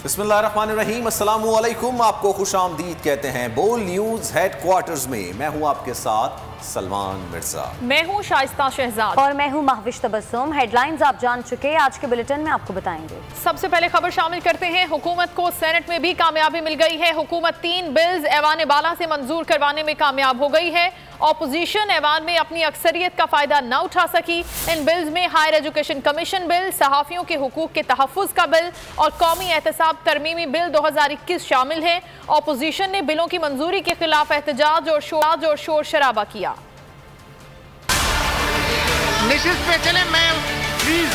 बिस्मिल्लाहिर्रहमानिर्रहीम, अस्सलामु अलैकुम। आपको खुशामदीद कहते हैं बोल न्यूज हेडक्वार्टर्स में। मैं हूं आपके साथ सलमान मिर्जा। मैं हूं शाइस्ता शहजाद और मैं हूं महविश तबस्सुम। हेडलाइंस आप जान चुके, आज के बुलेटिन में आपको बताएंगे। सबसे पहले खबर शामिल करते हैं। हुकूमत को सेनेट में भी कामयाबी मिल गई है। हुकूमत 3 बिल्स ऐवान बाला से मंजूर करवाने में कामयाब हो गई है। ऑपोजिशन ऐवान में अपनी अक्सरियत का फायदा न उठा सकी। इन बिल्स में हायर एजुकेशन कमीशन बिल, सहाफियों के हुकूक के तहफ़्फ़ुज़ का बिल और कौमी एहतसाब तरमीमी बिल 2021 शामिल है। ऑपोजिशन ने बिलों की मंजूरी के खिलाफ एहतजाज और शोर शराबा किया। पे चले मैम प्लीज।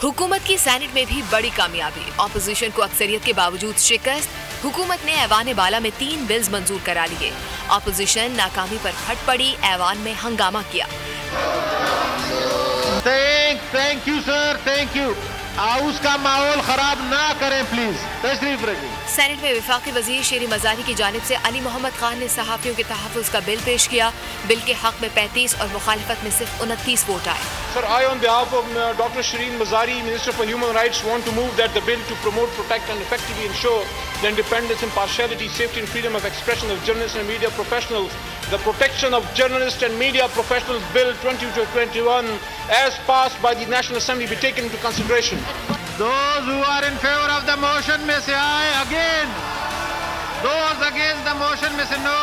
हुकूमत की सेनेट में भी बड़ी कामयाबी। ऑपोजिशन को अक्सरियत के बावजूद शिकस्त। हुकूमत ने ऐवान बाला में 3 बिल्स मंजूर करा लिए। ऑपोजिशन नाकामी पर फट पड़ी, ऐवान में हंगामा किया। Thank you sir, thank you. House का माहौल खराब ना करें प्लीज। तशरीफ रखिए। सेनेट में वफाकी वजीर शेरी मजारी की जानिब से अली मोहम्मद खान ने सहाफियों के तहफ़्फ़ुज़ का बिल पेश किया। बिल के हक में 35 और मुखालिफत में सिर्फ 29 वोट आए। Sir, I on behalf of Dr. Shireen Mazari, Minister for Human Rights, want to move that the bill to promote, protect and effectively ensure the independence, impartiality, safety and freedom of expression of journalists and media professionals, the Protection of Journalists and Media Professionals Bill 2021 as passed by the National Assembly be taken into consideration. Those who are in favor of the motion में से आए again. Those against the motion में से no.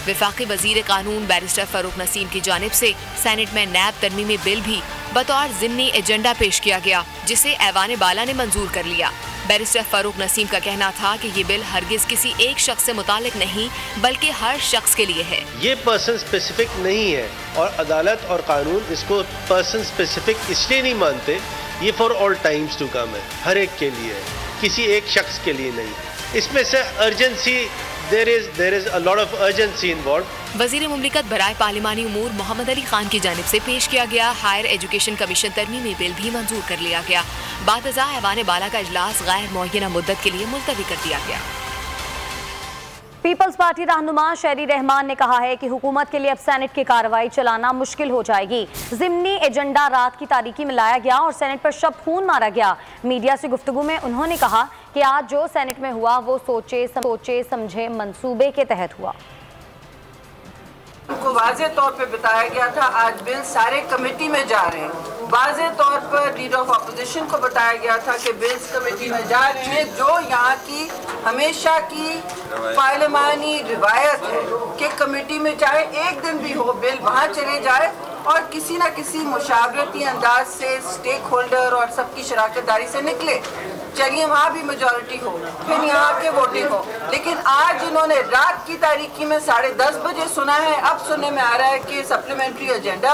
वफाकी वजीर कानून barrister Farooq Naseem की जानिब से सेनेट में नैब तरमीमी बिल भी बतौर ज़िम्नी एजेंडा पेश किया गया, जिसे ऐवान बाला ने मंजूर कर लिया। बैरिस्टर फारूक नसीम का कहना था कि ये बिल हरगिज किसी एक शख्स से मुतालिक नहीं, बल्कि हर शख्स के लिए है। ये पर्सन स्पेसिफिक नहीं है और अदालत और कानून इसको पर्सन स्पेसिफिक इसलिए नहीं मानते। ये for all times to come है, हर एक के लिए है, किसी एक शख्स के लिए नहीं। इसमें से urgency there is a lot of urgency involved. वजीर मुमलिकत बराए पार्लिमानी उमूर मोहम्मद अली खान की जानिब से पेश किया गया हायर एजुकेशन कमीशन तरमीमी बिल भी मंजूर कर लिया गया। बाद अज़ा ऐवान बाला का इजलास गैर मुअय्यना मुद्दत के लिए मुलतवी कर दिया गया। पीपल्स पार्टी रहनुमा शेरी रहमान ने कहा है कि हुकूमत के लिए अब सेनेट की कार्रवाई चलाना मुश्किल हो जाएगी। ज़िम्नी एजेंडा रात की तारीकी में लाया गया और सेनेट पर शब खून मारा गया। मीडिया से गुफ्तगू में उन्होंने कहा कि आज जो सेनेट में हुआ वो सोचे समझे मंसूबे के तहत हुआ। को वाज़े तौर पे बताया गया था आज बिल सारे कमेटी में जा रहे हैं। वाज़े तौर पर लीडर ऑफ अपोजिशन को बताया गया था कि बिल्स कमेटी में जा रहे हैं। जो यहाँ की हमेशा की पार्लिमानी रिवायत है कि कमेटी में चाहे एक दिन भी हो बिल वहाँ चले जाए और किसी न किसी मुशावरती अंदाज से स्टेक होल्डर और सबकी शराकतदारी से निकले। चलिए वहाँ भी मेजॉरिटी हो, फिर यहाँ के वोटिंग हो। लेकिन आज इन्होंने रात की तारीकी में 10:30 बजे सुना है, अब सुनने में आ रहा है कि सप्लीमेंट्री एजेंडा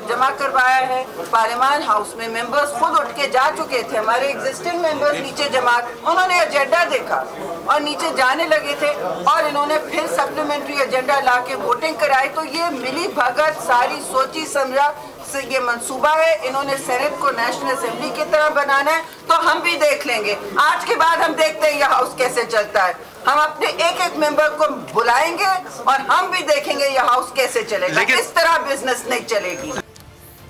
जमा करवाया है। पार्लियामान हाउस में मेंबर्स खुद उठ के जा चुके थे, हमारे एग्जिस्टिंग मेंबर्स नीचे जमात, उन्होंने एजेंडा देखा और नीचे जाने लगे थे और इन्होंने फिर सप्लीमेंट्री एजेंडा ला के वोटिंग कराई। तो ये मिली भगत सारी सोची समझा से ये मंसूबा है। इन्होंने सेनेट को नेशनल असेंबली की तरह बनाना है, तो हम भी देख लेंगे। आज के बाद हम देखते हैं यह हाउस कैसे चलता है। हम अपने एक एक मेंबर को बुलाएंगे और हम भी देखेंगे यह हाउस कैसे चलेगा। इस तरह बिजनेस नहीं चलेगी।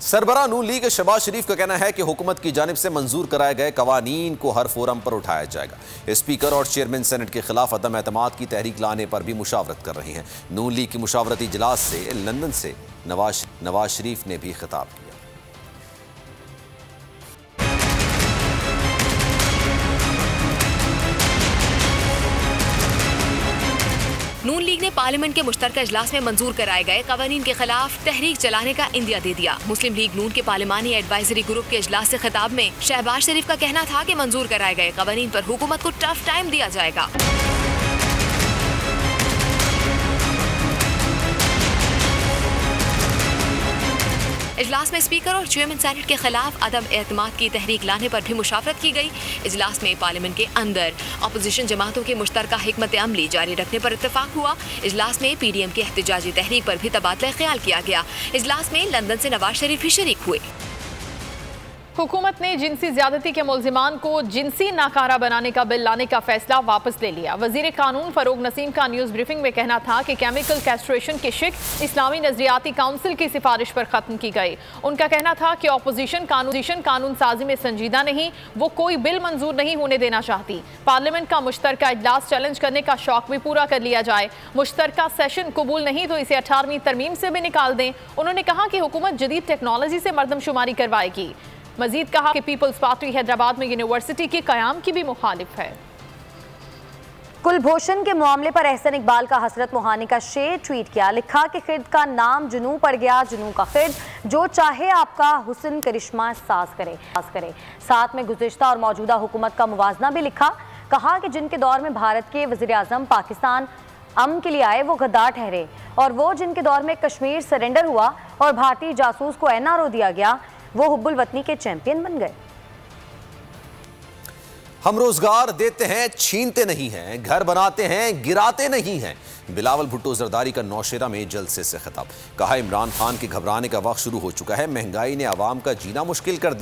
सरबराह नून लीग शहबाज शरीफ का कहना है कि हुकूमत की जानिब से मंजूर कराए गए कवानीन को हर फोरम पर उठाया जाएगा। स्पीकर और चेयरमैन सेनेट के खिलाफ अदम एतमाद की तहरीक लाने पर भी मुशावरत कर रही हैं। नून लीग की मुशावरती इजलास से लंदन से नवाज शरीफ ने भी खिताब किया। नून लीग ने पार्लियामेंट के मुश्तरका इजलास में मंजूर कराए गए कवानीन के खिलाफ तहरीक चलाने का इंदिया दे दिया। मुस्लिम लीग नून के पार्लियामानी एडवाइजरी ग्रुप के इजलास से खिताब में शहबाज शरीफ का कहना था कि मंजूर कराए गए कवानीन पर हुकूमत को टफ टाइम दिया जाएगा। इजलास में स्पीकर और चेयरमैन सेनेट के खिलाफ अदम एतमाद की तहरीक लाने पर भी मुशावरत की गई। इजलास में पार्लियामेंट के अंदर अपोजिशन जमातों के मुश्तरका हिकमत अमली जारी रखने पर इत्तफाक हुआ। इजलास में PDM की एहतजाजी तहरीक पर भी तबादला ख्याल किया गया। इजलास में लंदन से नवाज शरीफ भी शरीक हुए। हुकूमत ने जिनसी ज्यादती के मुल्जिमान को जिनसी नाकारा बनाने का बिल लाने का फैसला वापस ले लिया। वजीर कानून फारूक नसीम का न्यूज ब्रीफिंग में कहना था कि केमिकल कैस्ट्रेशन की शिक इस्लामी नजरियाती काउंसिल की सिफारिश पर खत्म की गई। उनका कहना था कि ऑपोजिशन कानून साजी में संजीदा नहीं, वो कोई बिल मंजूर नहीं होने देना चाहती। पार्लियामेंट का मुश्तरका इजलास चैलेंज करने का शौक भी पूरा कर लिया जाए। मुश्तरका सेशन कबूल नहीं तो इसे 18वीं तरमीम से भी निकाल दें। उन्होंने कहा कि हुकूमत जदीद टेक्नोलॉजी से मर्दमशुमारी करवाएगी। मजीद कहा कि पीपल्स पार्टी हैदराबाद में यूनिवर्सिटी के कयाम की भी मुखालिफ है। कुलभूषण के मामले पर एहसन इकबाल का हसरत मोहानी का शेर ट्वीट किया। लिखा कि खिर्द का नाम जुनू पड़ गया, जुनू का खिर्द, जो चाहे आपका हुस्न करिश्मा साज करे। साथ में गुज़िश्ता और मौजूदा हुकूमत का मुवाजना भी लिखा। कहा कि जिनके दौर में भारत के वज़ीर आज़म पाकिस्तान अमन के लिए आए वो गद्दार ठहरे, और वो जिनके दौर में कश्मीर सरेंडर हुआ और भारतीय जासूस को NRO दिया गया वो हुब्बुल वतनी के चैंपियन बन गए। हम रोजगार देते हैं, छीनते नहीं हैं, घर बनाते हैं, गिराते नहीं हैं। बिलावल भुट्टो जरदारी का नौशेरा में जलसे से खिताब। कहा इमरान खान के घबराने का वक्त शुरू हो चुका है। महंगाई ने आवाम का जीना मुश्किल कर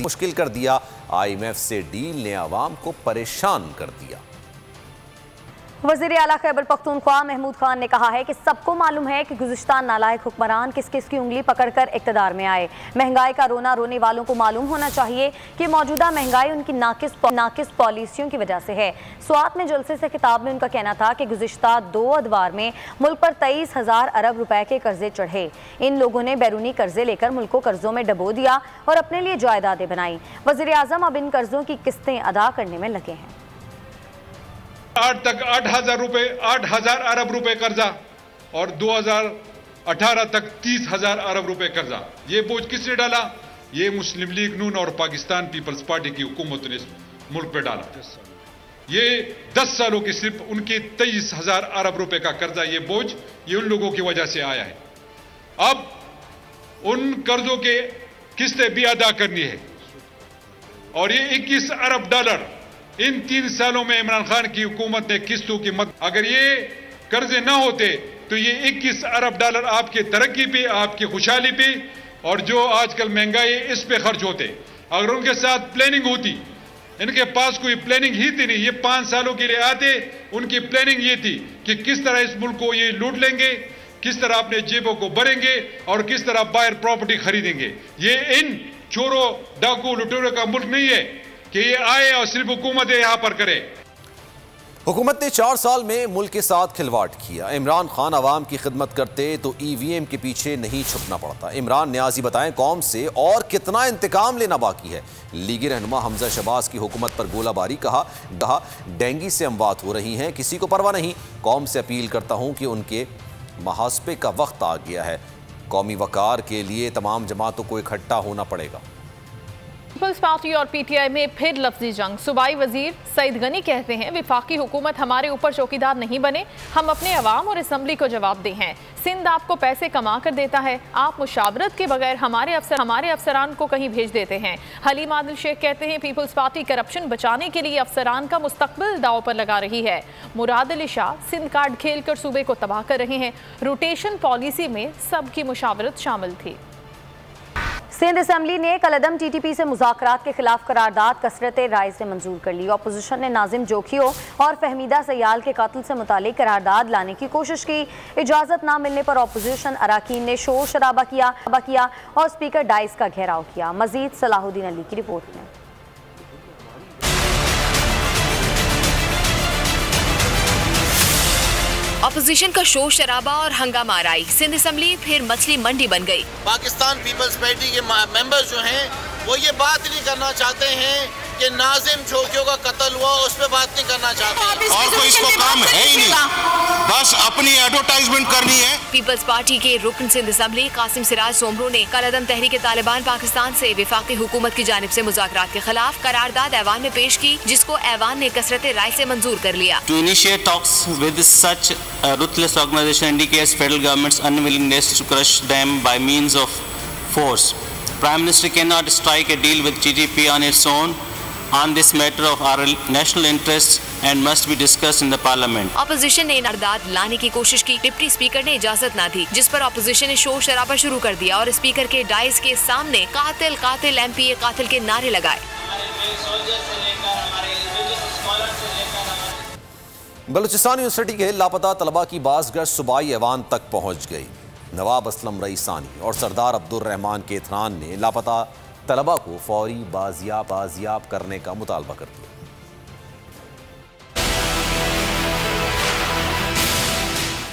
दिया। IMF से डील ने आवाम को परेशान कर दिया। वज़ीर आला खैबर पख्तूनख्वा महमूद खान ने कहा है कि सबको मालूम है कि गुज़िश्ता नालायक हुक्मरान किस किस की उंगली पकड़कर इक़्तिदार में आए। महंगाई का रोना रोने वालों को मालूम होना चाहिए कि मौजूदा महंगाई उनकी नाकिस पॉलिसियों की वजह से है। स्वात में जलसे से खिताब में उनका कहना था कि गुज़िश्ता 2 अदवार में मुल्क पर 23,000 अरब रुपए के कर्जे चढ़े। इन लोगों ने बैरूनी कर्जे लेकर मुल्क को कर्जों में डबो दिया और अपने लिए जायदादें बनाई। वज़ीर आज़म अब इन कर्जों की किस्तें अदा करने में लगे हैं। 8,000 अरब रुपए कर्जा और 2018 तक 30,000 अरब रुपए कर्जा। ये बोझ किसने डाला? ये मुस्लिम लीग नून और पाकिस्तान पीपल्स पार्टी की हुकूमत ने मुल्क पे डाला। ये 10 सालों के सिर्फ उनके 23,000 अरब रुपए का कर्जा, ये बोझ ये उन लोगों की वजह से आया है। अब उन कर्जों के किस्तें भी अदा करनी है और ये 21 अरब डॉलर इन 3 सालों में इमरान खान की हुकूमत ने किस्तों की मद, अगर ये कर्जे ना होते तो ये 21 अरब डॉलर आपके तरक्की पे, आपकी खुशहाली पे और जो आजकल महंगाई इस पे खर्च होते। अगर उनके साथ प्लानिंग होती, इनके पास कोई प्लानिंग ही थी नहीं। ये 5 सालों के लिए आते, उनकी प्लानिंग ये थी कि किस तरह इस मुल्क को ये लूट लेंगे, किस तरह अपने जेबों को भरेंगे और किस तरह बाहर प्रॉपर्टी खरीदेंगे। ये इन चोरों डाकू लुटेरों का मुल्क नहीं है कि ये आए और सिर्फ हुकूमत यहां पर करे। हुकूमत ने 4 साल में मुल्क के साथ खिलवाड़ किया। इमरान खान आवाम की खिदमत करते तो EVM के पीछे नहीं छुपना पड़ता। इमरान न्याजी बताएं कौम से और कितना इंतकाम लेना बाकी है। लीगी रहनुमा हमजा शहबाज की हुकूमत पर गोलाबारी। कहा डेंगू से अमवात हो रही हैं, किसी को परवाह नहीं। कौम से अपील करता हूं कि उनके मुहासबे का वक्त आ गया है। कौमी वकार के लिए तमाम जमातों को इकट्ठा होना पड़ेगा। पीपल्स पार्टी और PTI में फिर लफ्जी जंग। सूबाई वजीर सईद गनी कहते हैं वफाकी हुकूमत हमारे ऊपर चौकीदार नहीं बने, हम अपने अवाम और असम्बली को जवाब दे हैं। सिंध आपको पैसे कमा कर देता है, आप मुशावरत के बगैर हमारे अफसरान को कहीं भेज देते हैं। हलीम आदिल शेख कहते हैं पीपल्स पार्टी करप्शन बचाने के लिए अफसरान का मुस्तकबिल दाव पर लगा रही है। मुराद अली शाह सिंध कार्ड खेल कर सूबे को तबाह कर रहे हैं। रोटेशन पॉलिसी में सबकी मुशावरत शामिल थी। सिंध असम्बली ने कलअदम TTP से मुज़ाकरात के खिलाफ करारदाद कसरत राय से मंजूर कर ली। अपोजिशन ने नाजिम जोखियो और फहमीदा सयाल के कत्ल से मुतालिक करारदाद लाने की कोशिश की। इजाज़त ना मिलने पर अपोजिशन अराकीन ने शोर शराबा किया और स्पीकर डाइस का घेराव किया। मजीद सलाहुद्दीन अली की रिपोर्ट में। अपोजिशन का शोर शराबा और हंगामा आई। सिंध असम्बली फिर मछली मंडी बन गई। पाकिस्तान पीपल्स पार्टी के मेंबर्स जो हैं वो ये बात नहीं करना चाहते हैं कि नाजिम जोखियों का कत्ल हुआ, उस पर बात नहीं करना चाहते और कोई इसको काम है ही नहीं, बस अपनी एडवर्टाइजमेंट करनी है। पीपल्स पार्टी के रुकन सिंध असम्बली कासिम सिराज सोमरो ने कलअदम तहरीक तालिबान पाकिस्तान से वफाकी हुकूमत की जानिब से मुज़ाकरात के खिलाफ करारदाद ऐवान में पेश की, जिसको ऐवान ने कसरत राय से मंजूर कर लिया। To initiate talks with such a ruthless organization indicates federal government's unwillingness to crush them by means of force. Prime Minister cannot strike a deal with TTP on its own on this matter of our national interests and must be discussed in the parliament. Opposition ने इनारदाद लाने की कोशिश की, deputy speaker ने इजाजत न दी, जिस पर ऑपोजिशन ने शोर शराबा शुरू कर दिया और स्पीकर के डाइस के सामने कातिल कातिल MPA कातिल के नारे लगाए। बलूचिस्तान यूनिवर्सिटी के लापता तलबा की बाज़गश्त सूबाई ऐवान तक पहुंच गई। नवाब असलम रईसानी और सरदार अब्दुल रहमान के इत्तरान ने लापता तलबा को फौरी बाजियाब करने का मुतालबा कर दिया।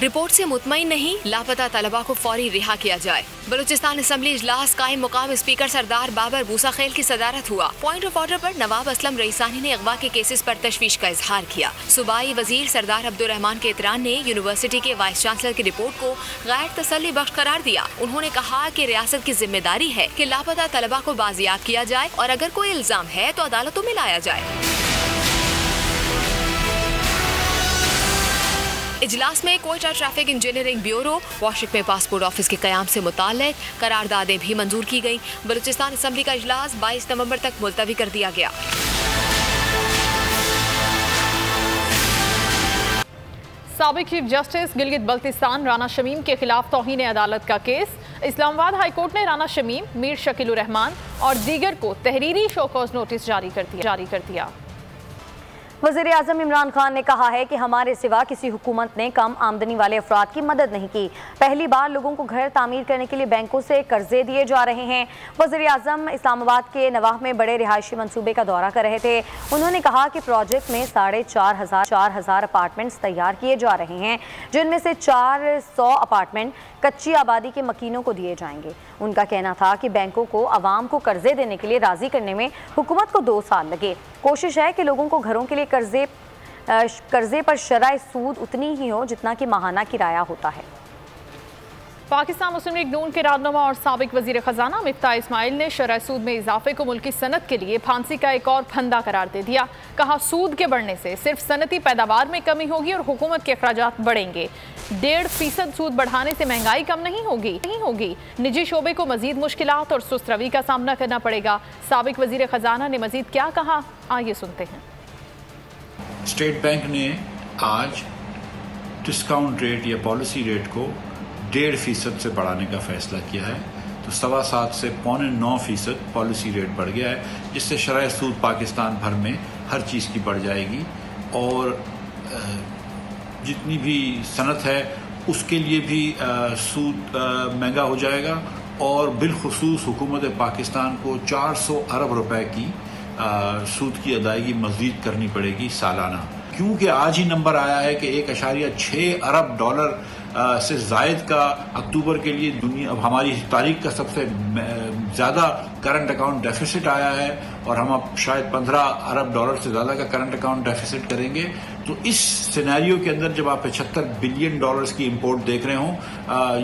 रिपोर्ट से मुतमईन नहीं, लापता तलबा को फौरी रिहा किया जाए। बलूचिस्तान असेंबली इजलास कायम मुकाम स्पीकर सरदार बाबर मूसा खेल की सदारत हुआ। पॉइंट ऑफ ऑर्डर पर नवाब असलम रईसानी ने अगवा के केसेस पर तशवीश का इजहार किया। सूबाई वजीर सरदार अब्दुल रहमान के इत्तरान ने यूनिवर्सिटी के वाइस चांसलर की रिपोर्ट को गैर तसल्ली बख्श करार दिया। उन्होंने कहा कि रियासत की जिम्मेदारी है कि लापता तलबा को बाजियाब किया जाए और अगर कोई इल्जाम है तो अदालतों में लाया जाए। इजलास में क्वेटा ट्रैफिक इंजीनियरिंग ब्यूरो, वाशिक में पासपोर्ट ऑफिस के कयाम से मुताल्लिक करारदादें भी मंजूर की गई। बलूचिस्तान असेंबली का इजलास 22 नवंबर तक मुलतवी कर दिया गया। साबिक चीफ जस्टिस गिलगित बल्तिस्तान राना शमीम के खिलाफ तौहीन अदालत का केस। इस्लामाबाद हाई कोर्ट ने राना शमीम, मीर शकीलुर रहमान और दीगर को तहरीरी शोकॉज नोटिस जारी कर दिया। वज़ीर आज़म इमरान खान ने कहा है कि हमारे सिवा किसी हुकूमत ने कम आमदनी वाले अफराद की मदद नहीं की। पहली बार लोगों को घर तामीर करने के लिए बैंकों से कर्जे दिए जा रहे हैं। वज़ीर आज़म इस्लामाबाद के नवाह में बड़े रिहायशी मंसूबे का दौरा कर रहे थे। उन्होंने कहा कि प्रोजेक्ट में 4,500 अपार्टमेंट्स तैयार किए जा रहे हैं, जिनमें से 400 अपार्टमेंट कच्ची आबादी के मकीनों को दिए जाएंगे। उनका कहना था कि बैंकों को आवाम को कर्जे देने के लिए राजी करने में हुकूमत को 2 साल लगे। कोशिश है कि लोगों को घरों के लिए कर्जे पर शरह सूद उतनी ही हो जितना कि माहाना किराया होता है। पाकिस्तान मुस्लिम लीग नून के रहनुमा और साबिक वजीर खजाना मिफ्ताह इस्माइल ने शरह सूद में इजाफे को मुल्की सनत के लिए फांसी का एक और फंदा करार दे दिया। कहा, सूद के बढ़ने से सिर्फ सनती पैदावार में कमी होगी और हुकूमत के अखराजात बढ़ेंगे। 1.5% सूद बढ़ाने से महंगाई कम नहीं होगी। निजी शोबे को मजीद मुश्किलात और सुस्त रवि का सामना करना पड़ेगा। साबिक वजीर खजाना ने मजीद क्या कहा, आइए सुनते हैं। स्टेट बैंक ने आज डिस्काउंट रेट या पॉलिसी रेट को 1.5% से बढ़ाने का फैसला किया है, तो 7.25 से 8.9% पॉलिसी रेट बढ़ गया है, जिससे शरह सूद पाकिस्तान भर में हर चीज़ की बढ़ जाएगी और जितनी भी सनत है उसके लिए भी सूद महंगा हो जाएगा और बिलखुसूस हुकूमत पाकिस्तान को 400 अरब रुपए की सूद की अदायगी मज़ीद करनी पड़ेगी सालाना, क्योंकि आज ही नंबर आया है कि 1.6 अरब डॉलर से जायद का अक्टूबर के लिए दुनिया अब हमारी तारीख का सबसे ज़्यादा करंट अकाउंट डेफिसिट आया है और हम अब शायद 15 अरब डॉलर से ज़्यादा का करंट अकाउंट डेफिसिट करेंगे। तो इस सिनेरियो के अंदर जब आप 75 बिलियन डॉलर्स की इंपोर्ट देख रहे हों,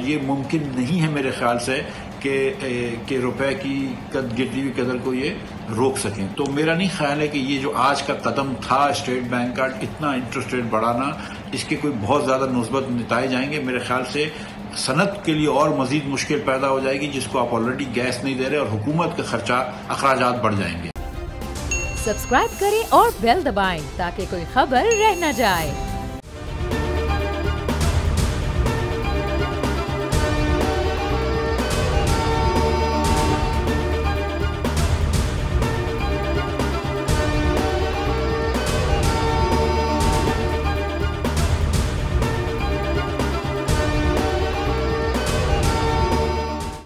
ये मुमकिन नहीं है मेरे ख्याल से कि रुपए की गिरती हुई कदर को ये रोक सकें। तो मेरा नहीं ख्याल है कि ये जो आज का कदम था स्टेट बैंक का, इतना इंटरेस्ट रेट बढ़ाना, इसके कोई बहुत ज़्यादा मुस्बत नतीजे जाएंगे। मेरे ख्याल से सनत के लिए और मजीद मुश्किल पैदा हो जाएगी, जिसको आप ऑलरेडी गैस नहीं दे रहे, और हुकूमत का खर्चा अखराजात बढ़ जाएंगे। सब्सक्राइब करें और बेल दबाएं ताकि कोई खबर रह न जाए।